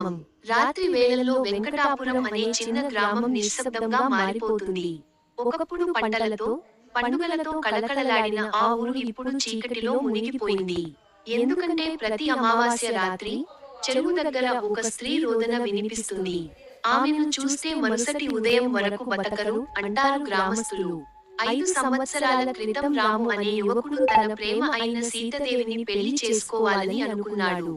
రాత్రి వేళల్లో వెంకటాపురం అనే చిన్న గ్రామం నిశ్శబ్దంగా మారిపోతుంది. ఒకప్పుడు పంటలతో, పండుగలతో కళకళలాడిన ఆ ఊరు ఇప్పుడు చీకటిలో మునిగిపోయింది. ఎందుకంటే ప్రతి అమావాస్య రాత్రి చెరువు దగ్గర ఒక స్త్రీ రోదన వినిపిస్తుంది. ఆమెను చూస్తే మరుసటి ఉదయం వరకు బతకరు అంటారు గ్రామస్తులు. 5 సంవత్సరాల క్రితం రాము అనే యువకుడు తన ప్రేమ అయిన సీతాదేవిని పెళ్లి చేసుకోవాలని అనుకున్నాడు.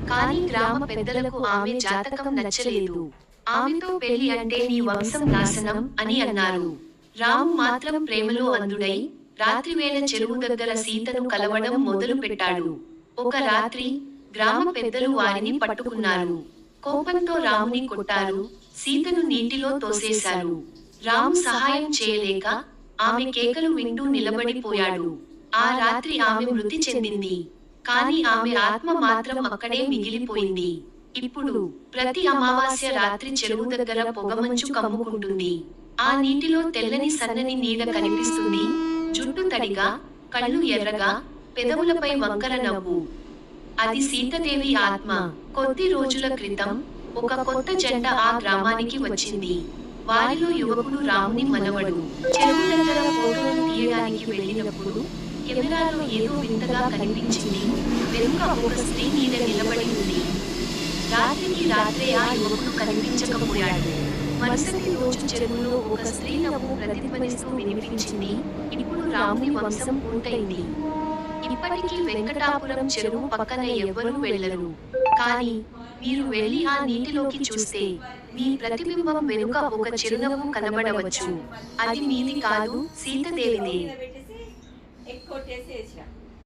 కానీ గ్రామ పెద్దలకు ఆమె జాతకం నచ్చలేదు. ఆమెతో పెళ్లి అంటే నీ వంశం నాశనం అని అన్నారు. రాము మాత్రం ప్రేమలో అంధుడై రాత్రివేళ చెరువు దగ్గర సీతను కలవడం మొదలు పెట్టాడు. ఒక రాత్రి గ్రామ పెద్దలు వారిని పట్టుకున్నారు. కోపంతో రాముని కొట్టారు, సీతను నీటిలో తోసేశారు. రాము సహాయం చేయలేక ఆమె కేకలు వింటూ నిలబడిపోయాడు. ఆ రాత్రి ఆమె మృతి చెందింది. కానీ ఆమె ఆత్మ మాత్రం అక్కడే మిగిలిపోయింది. ఇప్పుడు ప్రతి అమావాస్య రాత్రి చెరువు దగ్గర పొగమంచు కమ్ముకుంటుంది. ఆ నీటిలో తెల్లని సన్నని నీడ కనిపిస్తుంది. జుట్టు తడిగా, కళ్ళు ఎర్రగా, పెదవులపై వంకర నవ్వు. అది సీతాదేవి ఆత్మ. కొద్ది రోజుల క్రితం ఒక కొత్త జంట ఆ గ్రామానికి వచ్చింది. వారిలో యువకుడు రాముని మనవడు. చెరువు దగ్గర ఫోటోలు తీయడానికి వెళ్ళినప్పుడు కెమెరాలో ఏదో వింతగా కనిపించింది. వెనుక ఒక స్త్రీ నీడ నిలబడి ఉంది. రాత్రికి రాత్రే ఆ యువకుడు కనిపించకపోయాడు. మరుసటి రోజు చెరువులో ఒక స్త్రీ నవ్వు ప్రతిధ్వనిస్తూ వినిపించింది. ఇప్పుడు రాముని వంశం పూర్తయింది. ఇప్పటికీ వెంకటాపురం చెరువు పక్కన ఎవ్వరూ వెళ్ళరు. కానీ మీరు వెళ్ళి ఆ నీటిలోకి చూస్తే మీ ప్రతిబింబం వెనుక ఒక చిరునవ్వు కనబడవచ్చు. అది మీది కాదు, సీతాదేవిదే.